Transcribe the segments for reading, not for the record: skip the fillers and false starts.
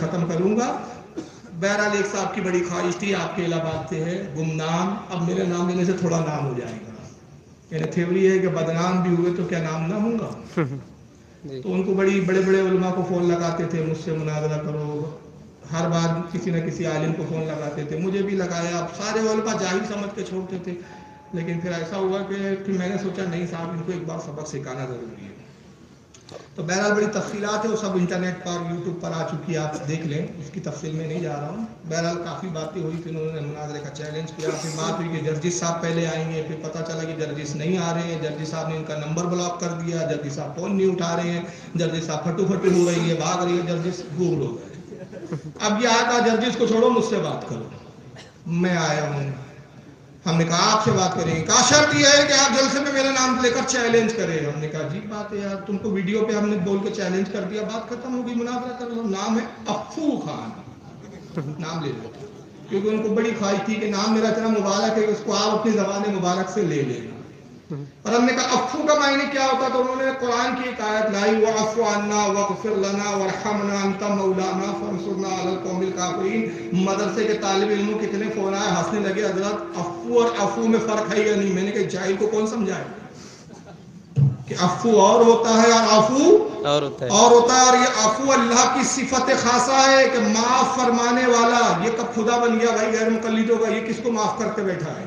ختم کروں گا. بہرحال ایک صاحب کی بڑی خواہش تھی، آپ کے الہباد سے ہے گمنام، اب میرے نام لینے سے تھوڑا نام ہو جائے گا. یعنی تھیوری ہے کہ بدنام بھی ہوئے تو کیا نام نہ ہوں گا. تو ان کو بڑے بڑے علماء کو فون لگاتے تھے، مجھ سے مناظرہ کرو. ہر بار کسی نہ کسی عالم کو فون لگاتے تھے، مجھے بھی لگایا. اب سارے علماء جاہل سمجھ کے چھوڑتے تھے. لیکن پھر ایسا ہوا کہ میں نے سوچا نہیں صاحب، ان کو ایک بار سبق سکھانا ضروری ہے. تو بہرحال بڑی تفصیلات ہیں، وہ سب انٹرنیٹ پر یوٹیوب پر آ چکی ہے، آپ دیکھ لیں، اس کی تفصیل میں نہیں جا رہا ہوں. بہرحال کافی باتیں ہوئی، پھر انہوں نے مناظرے کا چیلنج کیا. پھر بات ہوئی کہ جرجس صاحب پہلے آئیں گے، پھر پتہ چلا کہ جرجس نہیں آ رہے ہیں. جرجس صاحب نے ان کا نمبر بلاک کر دیا، جرجس صاحب فون نہیں اٹھا رہے ہیں، جرجس صاحب پھٹو ہو رہی ہے، بھاگ رہی ہے، جرجس گم ہو گئے. اب یہ آیا تھا جرجس کو چھوڑو، مجھ سے بات کرو. میں آیا ہوں، ہم نے کہا آپ سے بات کریں گے. کہا شرط یہ ہے کہ آپ جلسے میں میرا نام لے کر چیلنج کریں. ہم نے کہا عجیب بات ہے یار، تم کو ویڈیو پہ ہم نے بول کے چیلنج کر دیا، بات ختم ہو گئی، مناظرہ کر لو. نام ہے افو خان، نام لے لو. کیونکہ ان کو بڑی خواہش تھی کہ نام میرا اتنا مبارک ہے کہ اس کو آپ اپنی زبان مبارک سے لے لیں. اور ہم نے کہا افو کا معنی کیا ہوتا؟ تو انہوں نے قرآن کی ایک آیت لائی، وَعَفُ عَنَّا وَاغْفِرْ لَنَا وَارْحَمْنَا أَنْتَ مَوْلَانَا فَانصُرْنَا عَلَى الْقَوْمِ الْكَافِرِينَ. مدرسے کے طالب علموں کتنے فون آئے، ہنسنے لگے، حضرت افو اور افو میں فرق ہے یا نہیں؟ میں نے کہا جاہل کو کون سمجھائے کہ افو اور ہوتا ہے اور افو اور ہوتا ہے. اور یہ افو اللہ کی صفت خاصہ ہے کہ معاف فرمانے والا. یہ کب خدا بن گیا بھائی غیر مقلدوں کا؟ یہ کس کو معاف کرتے بیٹھا ہے؟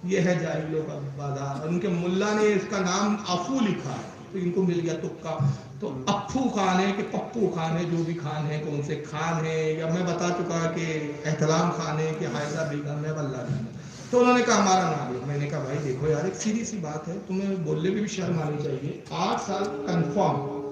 یہ ہے جاہلوں کا بازار. ان کے ملا نے اس کا نام افو لکھا ہے تو ان کو مل گیا تکا. تو افو خان ہے کہ پپو خان ہے، جو بھی خان ہے، کون سے خان ہے، یا میں بتا چکا کہ احترام خان ہے کہ حائزہ بیگم ہے، واللہ جانے. تو انہوں نے کہا ہمارا نام لو. میں نے کہا بھائی دیکھو یار، ایک سیدھی سی بات ہے، تمہیں بولنے میں بھی شرم آنی چاہیے. 8 سال کنفرم،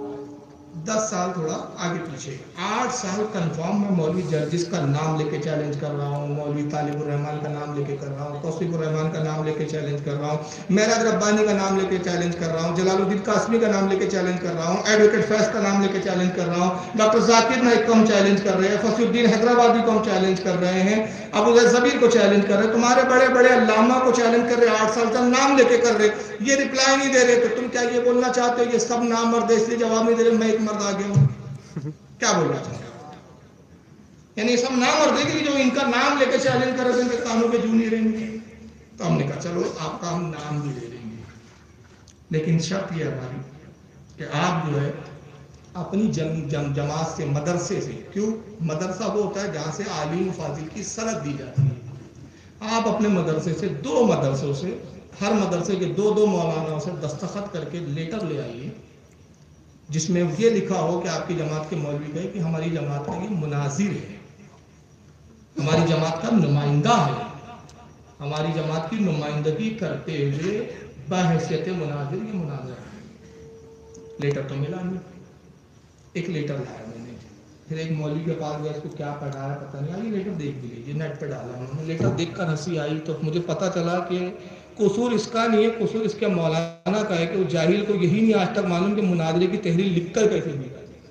10 سال تھوڑا آگے پیچھے، 8 سال کنفرم میں مولوی جرجس کا نام لے کے چیلنج کر رہا ہوں، مولوی طالب الرحمان کا نام لے کے کر رہا ہوں، توصیف الرحمان کا نام لے کے چیلنج کر رہا ہوں، معراج ربانی کا نام لے کے چیلنج کر رہا ہوں، جلال الدین قاسمی کا نام لے کے چیلنج کر رہا ہوں، ایڈوکیٹ فیض کا نام لے کے چیلنج کر رہا ہوں، ڈاکٹر ذاکر نائک کو ہم چیلنج کر رہے ہیں، فصیح الدین حیدرآبادی کو ہم چیلنج کر رہے ہیں، ابو ذر زبیر کو چیلنج کر رہے ہیں، تمہارے بڑے بڑے علامہ کو چیلنج کر رہے ہیں. 8 سال تک نام لے کے کر رہے، یہ رپلائی نہیں دے رہے. تو تم کیا یہ بولنا چاہتے ہو یہ سب نام مرد ہے اس لیے جواب نہیں دے رہے، میں ایک مرد آ گیا ہوں؟ کیا بولنا چاہتے ہو؟ یعنی سب نام مرد ہے کہ جو ان کا نام لے کے چیلنج کر رہے ہیں ان کے کانوں کے جو نہیں رہیں گے. تو ہم نے کہا چلو آپ کا ہم نام بھی لے لیں گے، لیکن شرط یہ ہماری کہ آپ جو ہے اپنی جماعت سے، مدرسے سے، کیوں مدرسہ وہ ہوتا ہے جہاں سے عالم و فاضل کی سند دی جاتی ہے. آپ اپنے مدرسے سے، 2 مدرسوں سے، ہر مدرسے کے 2 مولاناؤں سے دستخط کر کے لیٹر لے آئیے جس میں یہ لکھا ہو کہ آپ کی جماعت کے مولوی گئے کہ ہماری جماعت کا یہ مناظر ہے، ہماری جماعت کا نمائندہ ہے، ہماری جماعت کی نمائندگی کرتے ہوئے بحیثیت مناظر یہ مناظر ہے. لیٹر تو ملا نہیں. ایک لیٹر لایا میں نے، پھر ایک مولوی کے پاس گیا، اس کو کیا پڑھایا پتہ نہیں، آگے لیٹر دیکھ بھی لیجیے، نیٹ پہ ڈالا انہوں نے. لیٹر دیکھ کر ہنسی آئی تو مجھے پتہ چلا کہ قصور اس کا نہیں ہے، قصور اس کے مولانا کا ہے کہ وہ جاہل کو یہی نہیں آج تک معلوم کہ مناظرے کی تحریر لکھ کر کیسے دی جاتی ہے.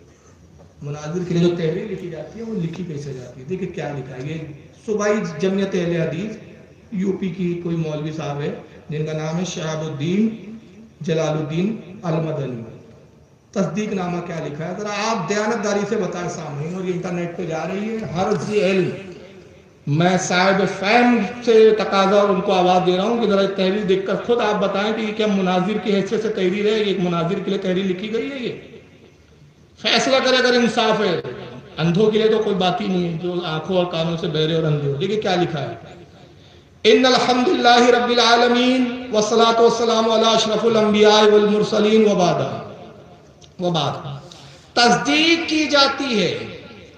مناظر کے لیے جو تحریر لکھی جاتی ہے وہ لکھی کیسے جاتی ہے. دیکھیں کیا لکھا ہے. یہ صوبائی جمعیت اہل حدیث یو پی کی کوئی مولوی صاحب ہے جن کا نام ہے شہاب الدین جلال الدین المدنی. تصدیق نامہ کیا لکھا ہے ذرا آپ دیانتداری سے بتائیں سامعین. اور یہ انٹرنیٹ پہ جا رہی ہے. ہر ذی علم، میں صاحب فہم سے تقاضا اور ان کو آواز دے رہا ہوں کہ ذرا تحریر دیکھ کر خود آپ بتائیں کہ یہ کیا مناظر کی حیثیت سے تحریر ہے، ایک مناظر کے لیے تحریر لکھی گئی ہے. یہ فیصلہ کرے اگر انصاف ہے. اندھوں کے لیے تو کوئی بات ہی نہیں ہے جو آنکھوں اور کانوں سے بہرے اور اندھے ہو. دیکھیں کیا لکھا ہے. ان الحمدللہ رب العالمین والصلاۃ والسلام علی اشرف الانبیاء والمرسلین وبعد. تصدیق کی جاتی ہے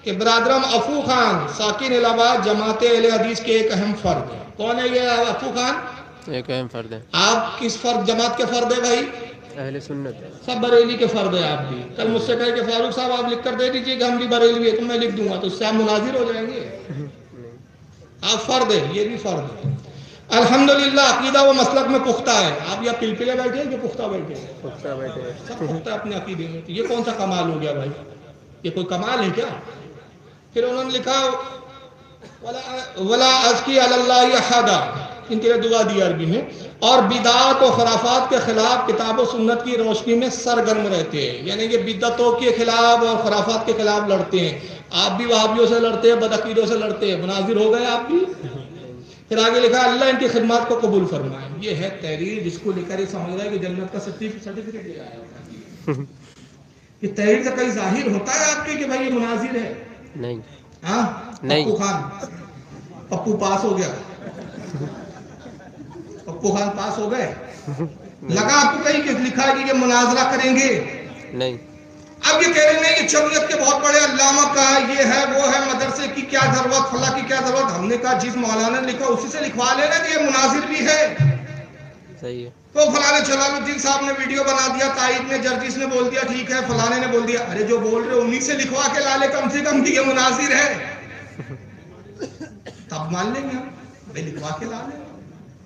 کہ برادرم افو خان ساکن الہ آباد جماعت اہل حدیث کے ایک اہم فرد ہے. کون ہے یہ افو خان؟ ایک اہم فرد ہے. آپ کس فرد جماعت کے فرد ہے بھائی؟ اہل سنت. سب بریلی کے فرد ہے. آپ بھی کل مجھ سے کہے کہ فاروق صاحب آپ لکھ کر دے دیجئے کہ ہم بھی بریلوی ہیں تو میں لکھ دوں گا، تو اس سے آپ مناظر ہو جائیں گے. آپ فرد ہیں، یہ بھی فرد ہے. الحمدللہ عقیدہ و مسلک میں پختہ ہے. آپ یا پلپلے بیٹھے ہیں کہ پختہ بیٹھے ہیں؟ پختہ بیٹھے ہیں. سب پختہ اپنے عقیدے میں. یہ کون سا کمال ہو گیا بھائی؟ یہ کوئی کمال ہے کیا؟ پھر انہوں نے لکھا ولا ازکی علی اللہ احدا، ان کے لیے دعا دی عربی میں، اور بدعات و خرافات کے خلاف کتاب و سنت کی روشنی میں سرگرم رہتے ہیں. یعنی کہ بدعتوں کے خلاف اور خرافات کے خلاف لڑتے ہیں. آپ بھی وہابیوں سے لڑتے ہیں, بدعقیدوں سے لڑتے ہیں, مناظر ہو گئے آپ بھی. پھر آگے لکھا اللہ ان کی خدمات کو قبول فرمائے. یہ ہے تحریر جس کو لے کر یہ سمجھ رہا ہے کہ جنت کا سرٹیفکیٹ لے آیا ہوگا. یہ تحریر کا کئی ظاہر ہوتا ہے آپ کے کہ بھائی یہ مناظر ہے؟ نہیں. ہاں پپو خان, پپو پاس ہو گیا, پپو خان پاس ہو گئے, لگا آپ کو کہیں کہ لکھا ہے کہ یہ مناظرہ کریں گے؟ نہیں. اب یہ کہہ رہے ہیں کہ جمعیت کے بہت بڑے علامہ کا یہ ہے وہ ہے, مدرسے کی کیا ضرورت, فلاں کی کیا ضرورت. ہم نے کہا جس مولانا نے لکھا اسی سے لکھوا لینا کہ یہ مناظر بھی ہے. صحیح ہے. تو فلاں جلال الدین صاحب نے ویڈیو بنا دیا, تائید میں جرجیس نے بول دیا ٹھیک ہے, فلانے نے بول دیا. ارے جو بول رہے انہی سے لکھوا کے لا لے کم سے کم کہ یہ مناظر ہے, تب مان لیں گے ہم. بھائی لکھوا کے لا لیں.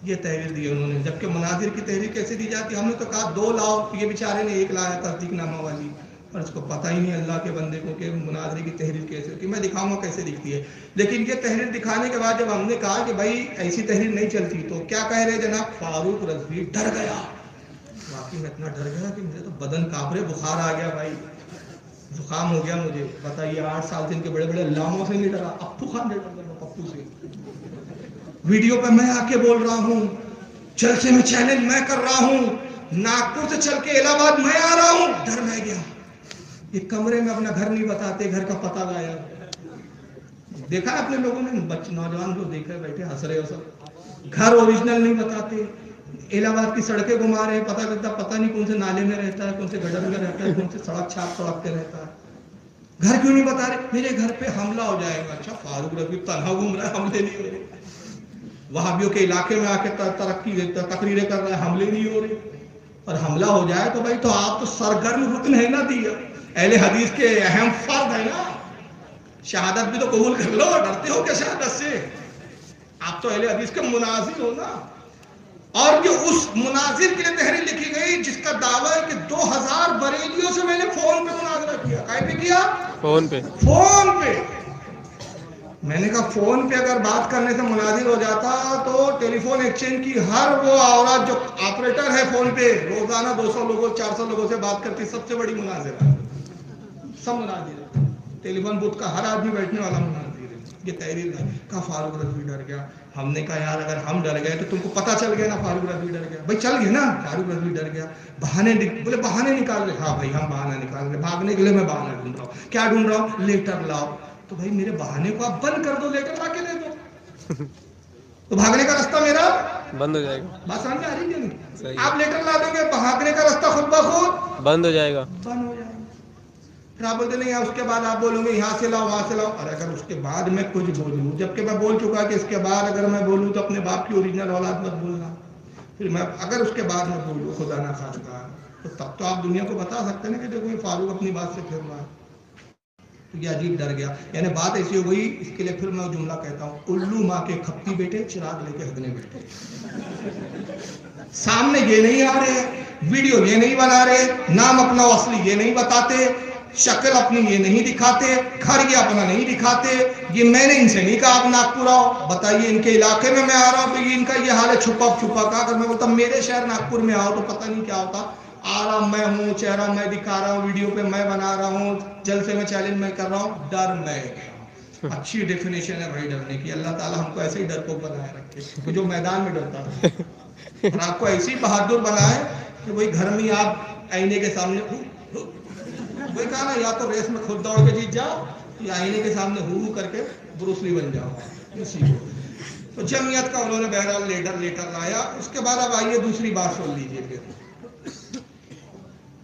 یہ تحریر دی انہوں نے. جبکہ مناظر کی تحریر کیسے دی جاتی؟ ہم نے تو کہا 2 لاؤ. یہ بیچارے نے 1 لایا تصدیق نامہ والی, اور اس کو پتہ ہی نہیں اللہ کے بندے کو کہ مناظر کی تحریر کیسے ہوتی ہے. میں دکھاؤں گا کیسے دکھتی ہے. لیکن یہ تحریر دکھانے کے بعد جب ہم نے کہا کہ بھائی ایسی تحریر نہیں چلتی, تو کیا کہہ رہے جناب؟ فاروق رضوی ڈر گیا. واقعی میں اتنا ڈر گیا کہ مجھے تو بدن کانپ رہے, بخار آ گیا بھائی, زکام ہو گیا مجھے. بتائیے 8 سال سے ان کے بڑے بڑے علاموں سے نہیں ڈرا, پپو خان ڈر گیا, پپو سے. ویڈیو پہ میں آ کے بول رہا ہوں, جلسے میں چیلنج میں کر رہا ہوں, ناگپور سے چل کے الہ آباد میں آ رہا ہوں. ڈر میں گیا. یہ کمرے میں اپنا گھر نہیں بتاتے, گھر کا پتہ لایا. دیکھا اپنے لوگوں نے, بچے نوجوان جو دیکھ رہے بیٹھے ہنس رہے ہو سب. گھر اوریجنل نہیں بتاتے, الہ آباد کی سڑکیں گھما رہے ہیں, پتہ نہیں کون سے نالے میں رہتا ہے, کون سے گڈر میں رہتا ہے, کون سے سڑک چھاپ سڑک پہ رہتا ہے. گھر کیوں نہیں بتا رہے؟ میرے گھر پہ حملہ ہو جائے گا. اچھا فاروق رضوی تنہا گھوم رہا ہے, حملے نہیں ہو رہے. وہابیوں کے علاقے میں آ کے تقریریں کر رہا ہے, حملے نہیں ہو رہے. اور حملہ ہو جائے تو بھائی تو آپ تو سرگرم رکن ہے نا دیا, اہل حدیث کے اہم فرد ہے نا. شہادت بھی تو قبول کر لو, ڈرتے ہو کیا شہادت سے؟ آپ تو اہل حدیث کے مناظر ہو نا. اور یہ اس مناظر کے لیے تحریر لکھی گئی جس کا دعویٰ ہے کہ 2000 بریلیوں سے میں نے فون پہ مناظرہ کیا. کہیں پہ کیا؟ فون پہ. فون پہ. میں نے کہا فون پہ اگر بات کرنے سے مناظر ہو جاتا تو ٹیلی فون ایکسچینج کی ہر وہ عورت جو آپریٹر ہے فون پہ روزانہ 200 لوگوں 400 لوگوں سے بات کرتی, سب سے بڑی مناظر ہے. سب مناظر ہے. ٹیلی فون بوتھ کا ہر آدمی بیٹھنے والا مناظر ہے. یہ تحریر ہے. کہا فاروق رضوی ڈر گیا. ہم نے کہا یار اگر ہم ڈر گئے تو تم کو پتہ چل گیا نا فاروق رضوی ڈر گیا. بھائی چل گئے نا, فاروق رضوی ڈر گیا. بولے بہانے نکال رہے. ہاں بھائی ہم بہانہ نکال رہے, بھاگنے کے لیے میں بہانہ ڈھونڈ رہا ہوں. کیا ڈھونڈ رہا ہوں؟ لیٹر لاؤ. تو بھائی میرے بہانے کو آپ بند کر دو, لیٹر لا کے دے دو, تو بھاگنے کا راستہ میرا بند ہو جائے گا. بات سمجھ آ رہی ہے نہیں؟ آپ لیٹر لا دیں گے, بھاگنے کا راستہ خود بخود بند ہو جائے گا. بند ہو جائے گا. پھر آپ بولتے نہیں, اس کے بعد آپ بولوں گے یہاں سے لاؤ وہاں سے لاؤ. اور اگر اس کے بعد میں کچھ بولوں, جبکہ میں بول چکا کہ اس کے بعد اگر میں بولوں تو اپنے باپ کی اوریجنل اولاد مت بولنا. پھر میں اگر اس کے بعد میں بولوں خدا نہ خواستہ, تو تب تو آپ دنیا کو بتا سکتے ہیں نا کہ دیکھو یہ فاروق اپنی بات سے پھر رہا ہے. تو یہ عجیب ڈر گیا. یعنی بات ایسی ہو گئی. اس کے لیے پھر میں جملہ کہتا ہوں, الو ماں کے کھپتی بیٹے, چراغ لے کے ہگنے بیٹھے. سامنے یہ نہیں آ رہے, ویڈیو یہ نہیں بنا رہے, نام اپنا اصلی یہ نہیں بتاتے, شکل اپنی یہ نہیں دکھاتے, گھر یہ اپنا نہیں دکھاتے. یہ میں نے ان سے نہیں کہا آپ ناگپور آؤ, بتائیے ان کے علاقے میں آ رہا ہوں تو یہ ان کا یہ حال ہے چھپا چھپا کا. اگر میں بولتا میرے شہر ناگپور میں آؤ تو پتہ نہیں کیا ہوتا. آ رہا میں ہوں, چہرہ میں دکھا رہا ہوں, ویڈیو پہ میں بنا رہا ہوں, جلسے میں چیلنج میں کر رہا ہوں. ڈر میں گیا. اچھی ڈیفینیشن ہے بھائی ڈرنے کی. اللہ تعالیٰ ہم کو ایسے ہی ڈر کو بنائے رکھے جو میدان میں ڈرتا ہے, اور آپ کو ایسی بہادر بنائے کہ وہی گھر میں آپ آئینے کے سامنے وہی کہا نا, یا تو ریس میں خود دوڑ کے جیت جاؤ یا آئینے کے سامنے ہو کر کے بروس لی بن جاؤ. اسی کو تو جمعیت کا انہوں نے بہرحال لیٹر لایا. اس کے بعد اب آئیے دوسری بات سن لیجیے. پھر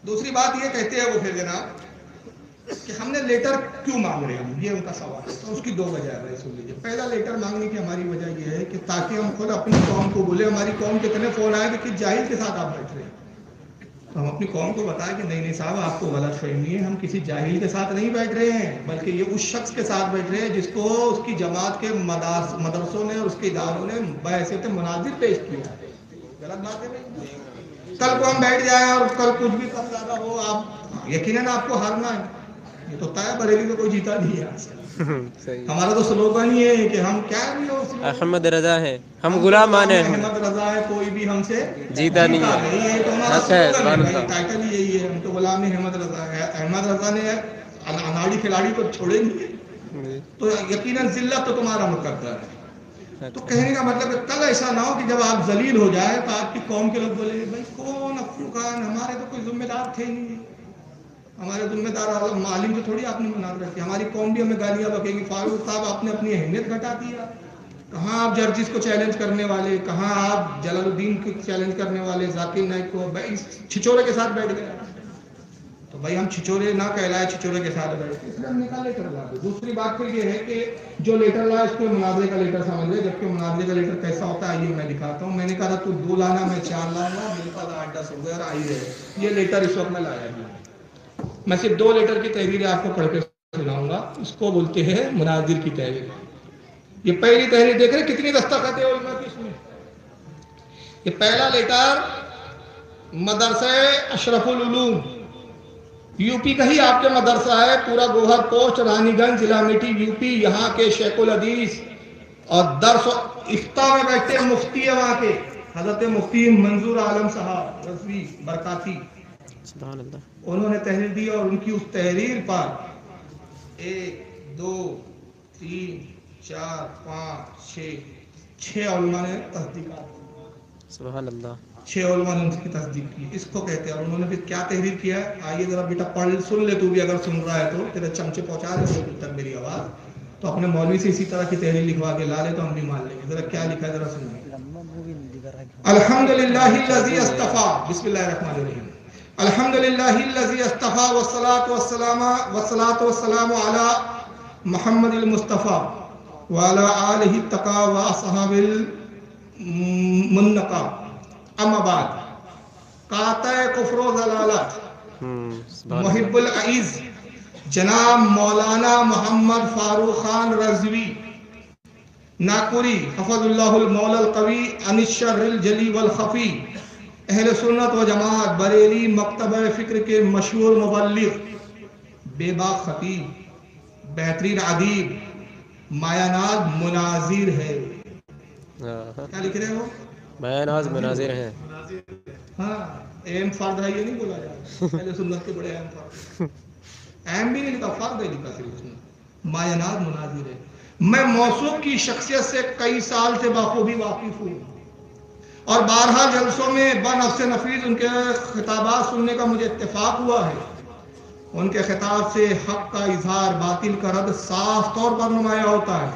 دوسری بات یہ کہتے ہیں وہ پھر جناب کہ ہم نے لیٹر کیوں مانگ رہے ہیں, یہ ان کا سوال ہے. تو اس کی 2 وجہ ہے, سن لیجیے. پہلا لیٹر مانگنے کی ہماری وجہ یہ ہے کہ تاکہ ہم خود اپنی قوم کو بولے. ہماری قوم کے اتنے فون آئے کہ کس جاہل کے ساتھ آپ بیٹھ رہے ہیں, تو ہم اپنی قوم کو بتائیں کہ نہیں صاحب آپ کو غلط فہمی ہے, ہم کسی جاہل کے ساتھ نہیں بیٹھ رہے ہیں, بلکہ یہ اس شخص کے ساتھ بیٹھ رہے ہیں جس کو اس کی جماعت کے مدرسوں نے اور اس کے اداروں نے بحیثیت مناظر پیش کیا. غلط بات ہے بھائی. کل کو ہم بیٹھ جائیں اور کل کچھ بھی کم زیادہ ہو, آپ یقیناً آپ کو ہارنا ہے. یہ تو طے بریلی میں کوئی جیتا نہیں ہے. ہمارا تو سلوگن ہی ہے کہ ہم کیا بھی ہو, احمد رضا ہے, ہم غلامان ہیں, احمد رضا ہے, کوئی بھی ہم سے جیتا نہیں ہے. تو ہمارا سلوگن ہے, ٹائٹل ہی یہی ہے, ہم تو غلام احمد رضا ہے. احمد رضا نے اناڑی کھلاڑی کو چھوڑے نہیں, تو یقیناً ذلت تو تمہارا مقدر ہے. تو کہنے کا مطلب ہے کل ایسا نہ ہو کہ جب آپ ذلیل ہو جائے تو آپ کی قوم کے لوگ بولے بھائی کون افرو خان، ہمارے تو کوئی ذمہ دار تھے نہیں، ہمارے ذمہ دار معلم تو تھوڑی آپ نے مناظر رکھی، ہماری قوم بھی ہمیں گالیاں بکے گی. فاروق صاحب آپ نے اپنی اہمیت گھٹا دیا. کہاں آپ جرجس کو چیلنج کرنے والے، کہاں آپ جلال الدین کو چیلنج کرنے والے، ذاکر نائک کو، اس چھچورے کے ساتھ بیٹھ گئے. تو بھائی ہم چھچورے نہ کہلائے چھچورے کے ساتھ بیٹھ کے، اس لیے ہم نے کہا لیٹر لا دو. دوسری بات پھر یہ ہے کہ جو لیٹر لایا اس کو مناظرے کا لیٹر سمجھ لے، جبکہ مناظرے کا لیٹر کیسا ہوتا ہے آئیے میں دکھاتا ہوں. میں نے کہا تو 2 لانا، میں 4 لاؤں گا، میرے پاس 8-10 ہو گیا اور آئی رہے. یہ لیٹر اس وقت میں لایا بھی. میں صرف 2 لیٹر کی تحریریں آپ کو پڑھ کے سناؤں گا. اس کو بولتے ہیں مناظر کی تحریر. یہ پہلی تحریر دیکھ رہے کتنی دستخط ہے علماء کی اس میں. یہ پہلا لیٹر مدرسہ اشرف العلوم یو پی کا ہی آپ کے مدرسہ ہے، پورا گوہر پوسٹ، رانی گنج، ضلع میٹھی، یو پی. یہاں کے شیخ الحدیث اور درس و افتاء میں بیٹھتے ہیں مفتی ہے وہاں کے، حضرت مفتی منظور عالم صاحب رضوی برکاتی. سبحان اللہ. انہوں نے تحریر دی اور ان کی اس تحریر پر 1 2 3 4 5 6 علماء نے تصدیقات کی. سبحان اللہ. 6 علماء نے اس کی تصدیق کی. اس کو کہتے ہیں. اور انہوں نے پھر کیا تحریر کیا ہے آئیے ذرا بیٹا پڑھ سن لے، تو بھی اگر سن رہا ہے تو تیرے چمچے پہنچا دے تک میری آواز، تو اپنے مولوی سے اسی طرح کی تحریر لکھوا کے لا لے تو ہم بھی مان لیں گے. ذرا کیا لکھا ہے ذرا سنیں. الحمدللہ الذی اصطفیٰ، بسم اللہ الرحمن الرحیم. الحمدللہ الذی اصطفیٰ والصلاة والسلام علی محمد المصطفیٰ وعلی آلہ التقیٰ واصحاب المنقیٰ. اما بعد، قاطع کفر و ضلالت محب العز جناب مولانا محمد فاروق خان رضوی ناکوری حفظ اللہ المولا القوی عن الشر الجلی والخفی، اہل سنت و جماعت بریلی مکتبہ فکر کے مشہور مبلغ، بے باک خطیب، بہترین ادیب، مایہ ناز مناظر ہے. کیا لکھ رہے ہو؟ مایہ ناز مناظر ہیں. ہاں اہم فرد ہے، یہ نہیں بولا جائے. اہل سنت کے بڑے اہم فرد، اہم بھی نہیں لکھا، فرد ہے لکھا صرف اس میں. مایہ ناز مناظر ہے. میں موصوف کی شخصیت سے کئی سال سے بخوبی واقف ہوں اور بارہا جلسوں میں بنفس نفیس ان کے خطابات سننے کا مجھے اتفاق ہوا ہے. ان کے خطاب سے حق کا اظہار، باطل کا رد صاف طور پر نمایاں ہوتا ہے.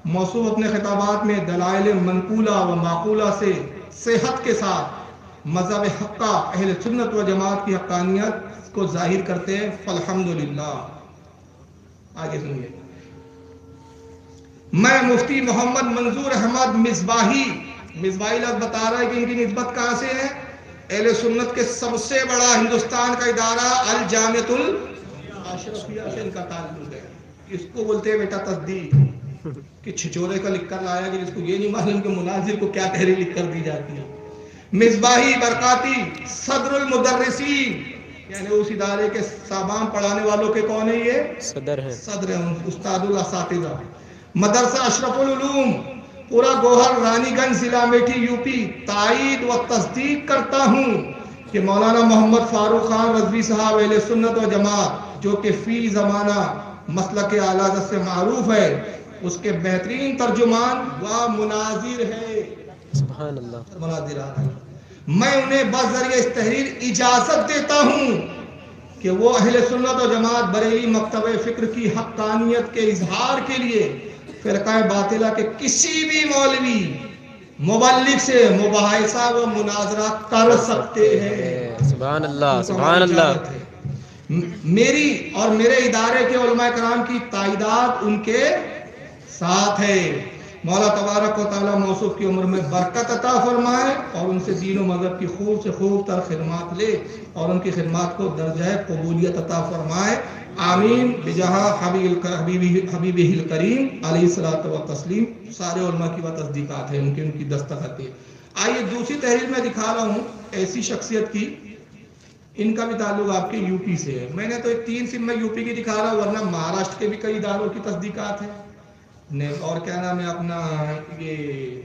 موصوف اپنے خطابات میں دلائل منقولہ و معقولہ سے صحت کے ساتھ مذہب حقہ اہل سنت و جماعت کی حقانیت کو ظاہر کرتے ہیں. فالحمدللہ. آگے سنیے. میں مفتی محمد منظور احمد مصباحی لفظ بتا رہا ہے کہ ان کی نسبت کہاں سے ہے؟ اہل سنت کے سب سے بڑا ہندوستان کا ادارہ الجامعۃ الاشرفیہ سے ان کا تعلق ہے. اس کو بولتے ہیں بیٹا تصدیق، کہ چھچورے کا لکھ کر لایا کہ جس کو یہ نہیں معلوم کہ مناظر کو کیا تحریر لکھ کر دی جاتی ہے. مصباحی برکاتی صدر المدرسین، یعنی اس ادارے کے صاحبان پڑھانے والوں کے کون ہے؟ یہ صدر ہیں. صدر ہیں، استاد الاساتذہ. مدرسہ اشرف العلوم پورا گوہر رانی گنج ضلع میٹھی یو پی. تائید و تصدیق کرتا ہوں کہ مولانا محمد فاروق خان رضوی صاحب اہل سنت و جماعت جو کہ فی زمانہ مسلک اعلی حضرت سے معروف ہے، اس کے بہترین ترجمان و مناظر ہے. سبحان اللہ. مناظر آ رہے ہیں. میں انہیں بذریعہ اس تحریر اجازت دیتا ہوں کہ وہ اہل سنت و جماعت بریلی مکتبہ فکر کی حقانیت کے اظہار کے لیے فرقہ باطلہ کے کسی بھی مولوی مبلغ سے مباحثہ و مناظرہ کر سکتے ہیں. سبحان اللہ. سبحان اللہ. میری اور میرے ادارے کے علماء کرام کی تائیدات ان کے ساتھ ہے. مولا تبارک و تعالیٰ موصوف کی عمر میں برکت عطا فرمائے اور ان سے دین و مذہب کی خوب سے خوب تر خدمات لے اور ان کی خدمات کو درجہ قبولیت عطا فرمائے. آمین. بجاہ حبیبہ الکریم علیہ الصلوۃ والتسلیم. سارے علماء کی وہ تصدیقات ہیں، ان کی دستخط ہے. آئیے دوسری تحریر میں دکھا رہا ہوں ایسی شخصیت کی، ان کا بھی تعلق آپ کے یو پی سے ہے. میں نے تو 3 صرف میں یو پی کی دکھا رہا ہوں، ورنہ مہاراشٹر کے بھی کئی اداروں کی تصدیقات ہیں. اور کیا نام ہے اپنا، یہ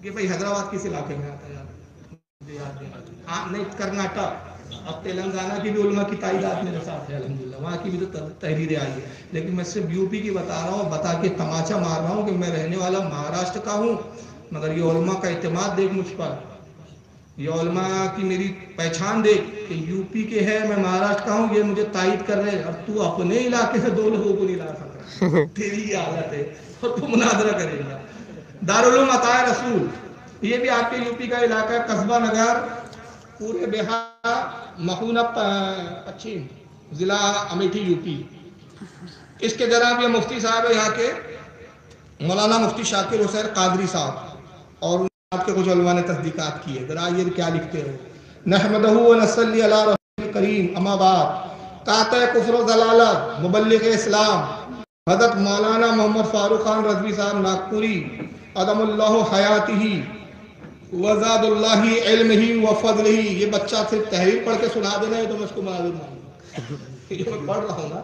بھائی حیدرآباد کس علاقے میں آتا ہے یار؟ نہیں، کرناٹک. اب تلنگانہ کی بھی علماء کی تائیدات میرے ساتھ ہے الحمدللہ، وہاں کی بھی تو تحریریں آئی ہے، لیکن میں صرف یو پی کی بتا رہا ہوں، بتا کے تماچا مار رہا ہوں کہ میں رہنے والا مہاراشٹر کا ہوں، مگر یہ علماء کا اعتماد دیکھ مجھ پر، یہ علماء کی میری پہچان دیکھ کہ یو پی کے ہے، میں مہاراشٹر کا ہوں، یہ مجھے تائید کر رہے ہیں، اب تو اپنے علاقے سے 2 لوگوں کو نہیں لا سکتا، تیری یہ حالت ہے اور تو مناظرہ کرے گا۔ دارالعلوم عطائے رسول، یہ بھی آپ کے یو پی کا علاقہ ہے، قصبہ نگر، پورے بہار، مہونا پچھم ضلع امیٹھی یو پی۔ اس کے جناب یہ مفتی صاحب ہے یہاں کے مولانا مفتی شاکر حسین قادری صاحب، اور آپ کے کچھ علماء نے تصدیقات کی ہے، ذرا یہ کیا لکھتے ہو؟ نحمدہ و نصلی علی رسول کریم، اما بعد، قاطع کفر و ضلالت مبلغ اسلام حضرت مولانا محمد فاروق خان رضوی صاحب ناگپوری ادم اللہ حیاتہ وزاد اللہ علمہ و فضلہ، یہ بچہ صرف تحریر پڑھ کے سنا دینا ہے تو میں اس کو مناظر مانوں، یہ میں پڑھ رہا ہوں نا،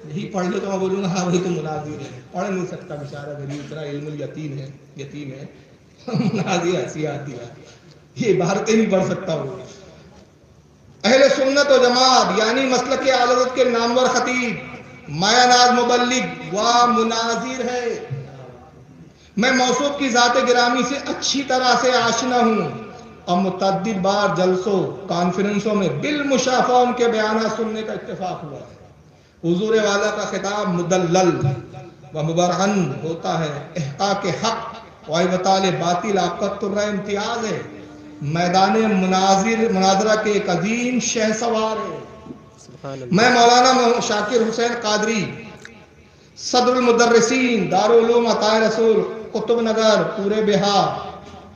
یہی پڑھ لے تو میں بولوں گا ہاں وہی تو مناظر ہے، پڑھ نہیں سکتا بیچارہ غریب، اتنا علم الیتیم ہے، مناظر ایسی آتی ہے، یہ عبارتیں نہیں پڑھ سکتا وہ۔ اہل سنت و جماعت یعنی مسلک اعلی حضرت کے نامور خطیب مایہ ناز مبلغ و مناظر ہے۔ میں موصوف کی ذات گرامی سے اچھی طرح سے آشنا ہوں اور متعدد بار جلسوں کانفرنسوں میں بالمشافہ ان کے بیانات سننے کا اتفاق ہوا ہے۔ حضور والا کا خطاب مدلل و مبرہن ہوتا ہے، احقاق حق و ابطال باطل آپ کا ترہ امتیاز ہے، میدان مناظرہ کے ایک عظیم شہ سوار ہے۔ میں مولانا شاکر حسین قادری، صدر المدرسین دارالعلوم عطائے رسول قطب نگر پورے بہار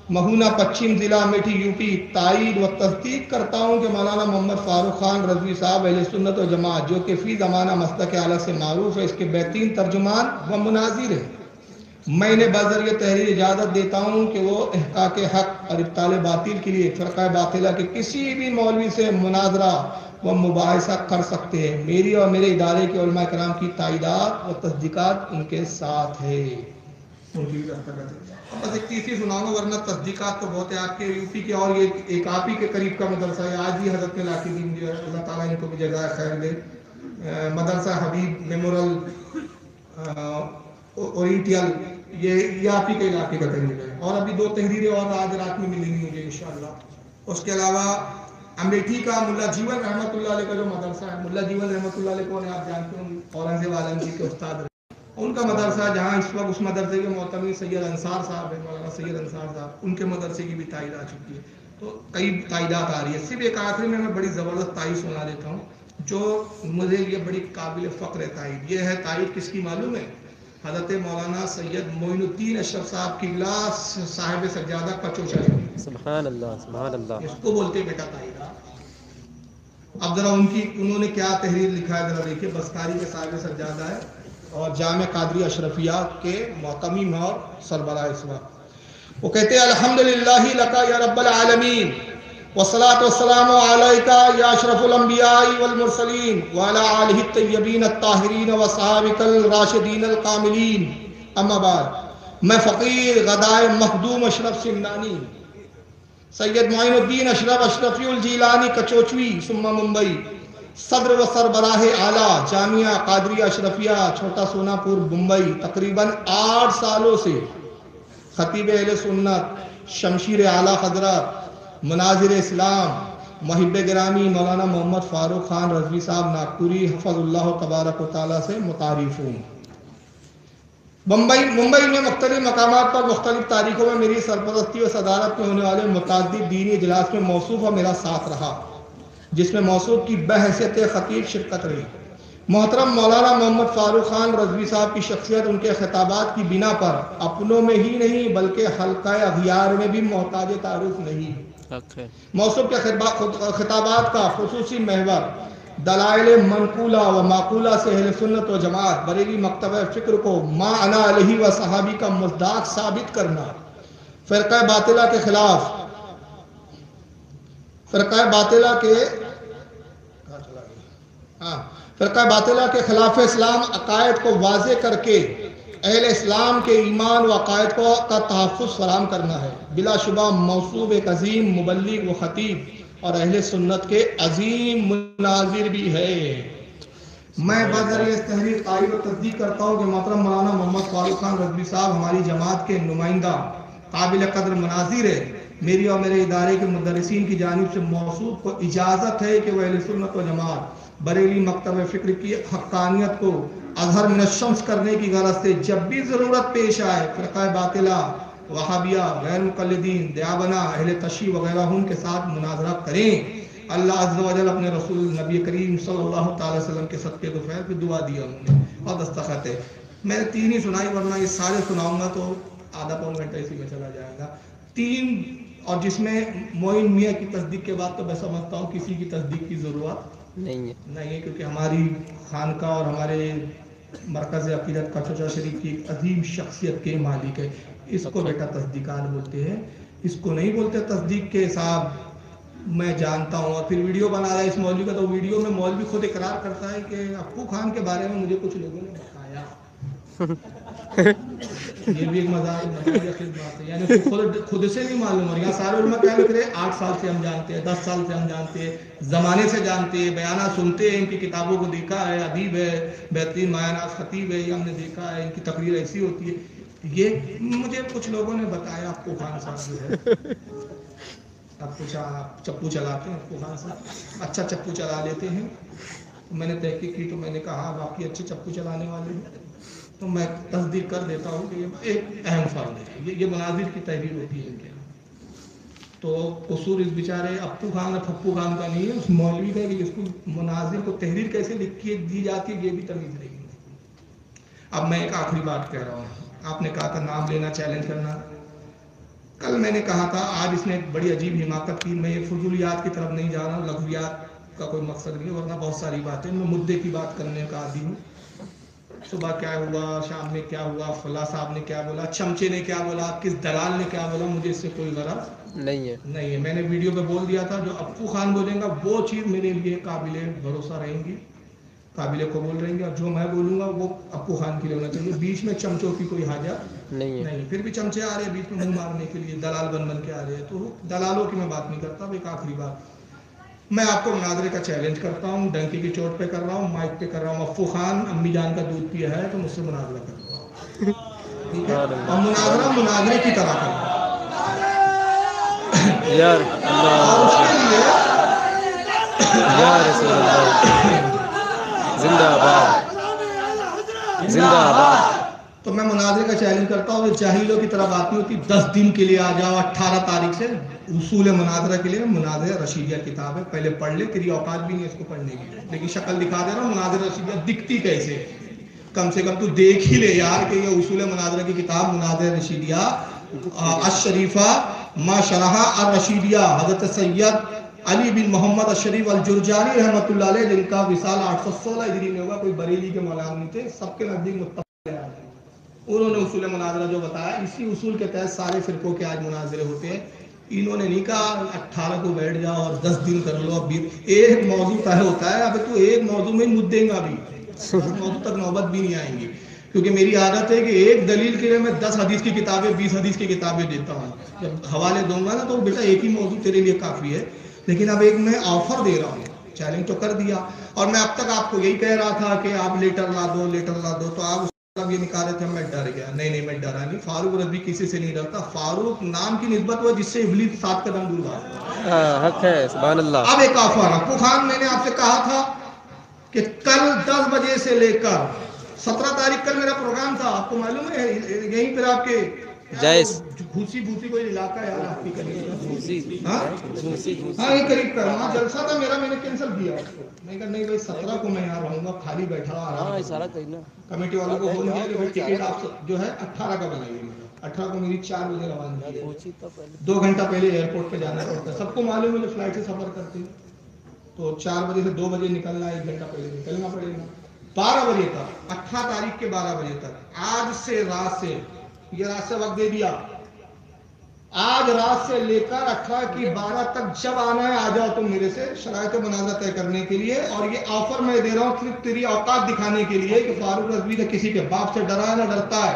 مہونا پچھم ضلع امیٹھی یو پی، تائید و تصدیق کرتا ہوں کہ مولانا محمد فاروق خان رضوی صاحب اہل سنت و جماعت جو کہ فی زمانہ مسلک اعلیٰ سے معروف ہے، اس کے بہترین ترجمان و مناظر ہے۔ میں انہیں بذریعہ تحریر اجازت دیتا ہوں کہ وہ احقاق حق اور ابطال باطل کے لیے فرقہ باطلہ کے کسی بھی مولوی سے مناظرہ و مباحثہ کر سکتے ہیں۔ میری اور میرے ادارے کے علماء کرام کی تائیدات و تصدیقات ان کے ساتھ ہے۔ بس ایک تیسری سناؤں گا ورنہ تصدیقات تو بہت ہے آپ کے یو پی کے، اور یہ ایک آپ ہی کے قریب کا مدرسہ ہے، آج ہی حضرت نے لا کے دی مجھے، اللہ تعالیٰ ان کو بھی جزائے خیر دے، مدرسہ حبیب میمورل اورینٹیل، یہ آپ ہی کے علاقے کا تحریر ہے، اور ابھی 2 تحریریں اور آج رات میں ملیں گی مجھے انشاءاللہ۔ اس کے علاوہ امیٹھی کا ملا جیون رحمۃ اللہ علیہ کا جو مدرسہ ہے، ملا جیون رحمۃ اللہ علیہ کو آپ جانتے ہیں، اورنگزیب عالم جی کے استاد رہے، ان کا مدرسہ جہاں اس وقت اس مدرسے کے محتمی سید انصار صاحب ہیں، مولانا سید انصار صاحب، ان کے مدرسے کی بھی تائید آ چکی ہے، تو کئی تائیدات آ رہی ہے۔ صرف ایک آخری میں بڑی زبردست تائید سنا دیتا ہوں جو مجھے یہ بڑی قابل فخر ہے تائید، یہ ہے تائید کس کی معلوم ہے؟ حضرت مولانا سید معین الدین اشرف صاحب کی لاس صاحب سجادہ کچوچا، سبحان اللہ سبحان اللہ، اس کو بولتے بیٹا تائیدہ۔ اب ذرا انہوں نے کیا تحریر لکھا ہے ذرا دیکھیں، بسکاری کے صاحب سجادہ ہے اور جامع قادری اشرفیہ کے معتمم اور سربراہ اس وقت۔ وہ کہتے ہیں الحمدللہ لکا یا رب العالمین والصلاة والسلام علیکا یا اشرف الانبیاء والمرسلین وعلی آلہ الطیبین الطاہرین وصحابہ الراشدین الکاملین، اما بعد، میں فقیر غدائے مخدوم اشرف سمنانی سید معین الدین اشرف اشرفی الجیلانی کچوچوی ثم ممبئی، صدر و سربراہ اعلیٰ جامعہ قادریہ اشرفیہ چھوٹا سونا پور ممبئی، تقریباً 8 سالوں سے خطیب اہل سنت، شمشیر اعلیٰ حضرت، مناظر اسلام، محب گرامی مولانا محمد فاروق خان رضوی صاحب ناگپوری حفظ اللہ تبارک و تعالیٰ سے متعارف ہوں۔ ممبئی میں مختلف مقامات پر مختلف تاریخوں میں میری سرپرستی و صدارت میں ہونے والے متعدد دینی اجلاس میں موصوف اور میرا ساتھ رہا، جس میں موصوف کی بحیثیت خطیب شرکت رہی۔ محترم مولانا محمد فاروق خان رضوی صاحب کی شخصیت ان کے خطابات کی بنا پر اپنوں میں ہی نہیں بلکہ حلقہ اغیار میں بھی محتاج تعارف نہیں۔ موصوف کے خطابات کا خصوصی محور دلائل منقولہ و معقولہ سے اہل سنت و جماعت بریلی مکتبہ فکر کو ما انا علیہ و صحابی کا مصداق ثابت کرنا، فرقہ باطلہ کے خلاف فرقہ باطلہ کے خلاف اسلام عقائد کو واضح کر کے اہل اسلام کے ایمان و عقائد کا تحفظ فراہم کرنا ہے۔ بلا شبہ موصوف ایک عظیم مبلغ و خطیب اور اہل سنت کے عظیم مناظر بھی ہے. میں بذریعہ اس تحریر قائل و تصدیق کرتا ہوں کہ محترم مولانا محمد فاروق خان رضوی صاحب ہماری جماعت کے نمائندہ قابل قدر مناظر ہے. میری اور میرے ادارے کے مدرسین کی جانب سے موصوف کو اجازت ہے کہ وہ اہل سنت و جماعت بریلی مکتب فکر کی حقانیت کو اظہر من الشمس کرنے کی غرض سے جب بھی ضرورت پیش آئے فرقہ باطلہ، وہابیہ، غیر مقلدین، دیابنا، اہل تشیع وغیرہ ان کے ساتھ مناظرہ کریں. اللہ عز و جل اپنے رسول نبی کریم صلی اللہ تعالی وسلم کے صدقے تو خیر پہ دعا دیا انہوں نے اور دستخط ہے. میں نے 3 ہی سنائی، ورنہ یہ سارے سناؤں گا تو آدھا پون گھنٹہ اسی میں چلا جائے گا. 3 اور جس میں معین میاں کی تصدیق کے بعد تو میں سمجھتا ہوں کسی کی تصدیق کی ضرورت نہیں ہے، کیونکہ ہماری خانقاہ اور ہمارے مرکز عقیدت کا چچا شریف کی ایک عظیم شخصیت کے مالک ہے. اس کو بیٹا تصدیقات بولتے ہیں، اس کو نہیں بولتے تصدیق کے. صاحب میں جانتا ہوں. اور پھر ویڈیو بنا رہا ہے اس مولوی کا، تو ویڈیو میں مولوی خود اقرار کرتا ہے کہ اپو خان کے بارے میں مجھے کچھ لوگوں نے بتایا. یہ بھی ایک مزاج خدمات ہے، یعنی خود سے نہیں معلوم. اور یہاں سارے علماء کیا لکھ رہے ہیں 8 سال سے ہم جانتے ہیں، 10 سال سے ہم جانتے ہیں، زمانے سے جانتے ہیں، بیانات سنتے ہیں، ان کی کتابوں کو دیکھا ہے، ادیب ہے، بہترین مایانات خطیب ہے، یہ ہم نے دیکھا ہے، ان کی تقریر ایسی ہوتی ہے. یہ مجھے کچھ لوگوں نے بتایا اپو خان صاحب جو ہے. اب پوچھا آپ چپو چلاتے ہیں اپو خان صاحب؟ اچھا چپو چلا لیتے ہیں. میں نے تحقیق کی تو میں نے کہا باقی اچھے چپو چلانے والے ہیں. تو میں تصدیق کر دیتا ہوں کہ یہ ایک اہم فرق ہے. یہ مناظر کی تحریر ہوتی ہے ان کے. تو قصور اس بیچارے اپو خان اور پھپو خان کا نہیں ہے، اس مولوی کا کہ اس کو مناظر کو تحریر کیسے لکھ کے دی جاتی ہے یہ بھی تمیز نہیں ہے. اب میں ایک آخری بات کہہ رہا ہوں. آپ نے کہا تھا نام لینا چیلنج کرنا. کل میں نے کہا تھا، آج اس نے ایک بڑی عجیب حماقت کی. میں یہ فضولیات کی طرف نہیں جا رہا ہوں، لغویات کا کوئی مقصد نہیں ہے، ورنہ بہت ساری باتیں میں مدعے کی بات کرنے کا عادی ہوں. صبح کیا ہوا، شام میں کیا ہوا، فلاں صاحب نے کیا بولا، چمچے نے کیا بولا، کس دلال نے کیا بولا، مجھے اس سے کوئی غرض نہیں ہے. میں نے ویڈیو پہ بول دیا تھا جو اپو خان بولیں گا وہ چیز میرے لیے قابل بھروسہ رہیں گی، قابل قبول رہیں گے، اور جو میں بولوں گا وہ اپو خان کے لیے ہونا چاہیے. بیچ میں چمچوں کی کوئی حاجت نہیں. پھر بھی چمچے آ رہے ہیں بیچ میں منہ مارنے کے لیے، دلال بن کے آ رہے ہیں، تو دلالوں کی میں بات نہیں کرتا. ایک آخری بات، میں آپ کو مناظرے کا چیلنج کرتا ہوں، ڈنکی کی چوٹ پہ کر رہا ہوں، مائک پہ کر رہا ہوں. اپو خان امی جان کا دودھ پیا ہے تو مجھ سے مناظرہ کر رہا ہوں، ٹھیک ہے؟ اور مناظرہ مناظرے کی طرح کر رہا ہوں. یا رسول اللہ، زندہ آباد، زندہ آباد. تو میں مناظرے کا چیلنج کرتا ہوں. جاہلوں کی طرح بات نہیں ہوتی. 10 دن کے لیے آ جاؤ 18 تاریخ سے اصول مناظرہ کے لیے. مناظرہ رشیدیہ کتاب ہے، پہلے پڑھ لے، تیری اوقات بھی نہیں اس کو پڑھنے کی، لیکن شکل دکھا دے رہا ہوں. مناظرہ رشیدیہ دکھتی کیسے، کم سے کم تو دیکھ ہی لے یار کہ یہ اصول مناظرہ کی کتاب مناظرہ رشیدیہ الشریفہ ما شرح الرشیدیہ حضرت سید علی بن محمد الشریف الجرجانی رحمۃ اللہ علیہ، جن کا وصال 816 ہجری میں ہوگا. کوئی بریلی کے مولانا نہیں تھے، سب کے نزدیک متفق ہے. انہوں نے اصول مناظرہ جو بتایا، اسی اصول کے تحت سارے فرقوں کے آج مناظرے ہوتے ہیں. انہوں نے نہیں کہا 18 کو بیٹھ جاؤ اور 10 دن کر لو. اب ایک موضوع طے ہوتا ہے، اب تو ایک موضوع میں مت دیں گا، بھی 10 موضوع تک نوبت بھی نہیں آئیں گی. کیونکہ میری عادت ہے کہ ایک دلیل کے لیے میں 10 حدیث کی کتابیں 20 حدیث کی کتابیں دیتا ہوں. جب حوالے دوں گا نا تو بیٹا ایک ہی موضوع تیرے لیے کافی ہے. لیکن اب ایک میں آفر دے رہا ہوں، چیلنج تو کر دیا. اور میں اب تک آپ کو یہی کہہ رہا تھا کہ آپ لیٹر لا دو، لیٹر لا دو، تو آپ یہ نکالے تھے میں ڈر گیا. نہیں میں ڈرا نہیں. فاروق رضوی کسی سے نہیں ڈرتا. فاروق نام کی نسبت ہوا جس سے ابلیس 7 قدم دور بھاگا. حق ہے، سبحان اللہ. اب ایک آفر. اپو خان میں نے آپ سے کہا تھا کہ کل 10 بجے سے لے کر 17 تاریخ کل میرا پروگرام تھا، آپ کو معلوم ہے، یہیں پر آپ کے جائز بھوسی کوئی علاقہ ہے یار آپ کی قریب، ہاں یہ قریب کا وہاں جلسہ تھا میرا، میں نے کینسل کیا اس کو. میں کہا نہیں بھائی 17 کو میں یہاں رہوں گا، خالی بیٹھا رہا. کمیٹی والوں کو فون کیا کہ ٹکٹ آپ جو ہے 18 کا بنائیے. 18 کو میری 4 بجے روانگی ہے، 2 گھنٹہ پہلے ایئرپورٹ پہ جانا پڑتا ہے. سب کو معلوم ہے جو فلائٹ سے سفر کرتے ہیں تو 4 بجے سے 2 بجے نکلنا ہے، 1 گھنٹہ پہلے نکلنا پڑے گا. 12 بجے تک، 18 تاریخ کے 12 بجے تک، آج سے رات سے، یہ رات سے وقت دے دیا، آج رات سے لے کر 18 کی 12 تک جب آنا ہے آ جاؤ تم میرے سے شرائط مناظرہ طے کرنے کے لیے. اور یہ آفر میں دے رہا ہوں صرف تیری اوقات دکھانے کے لیے کہ فاروق رضوی نے کسی کے باپ سے ڈرا ہے نہ ڈرتا ہے.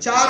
4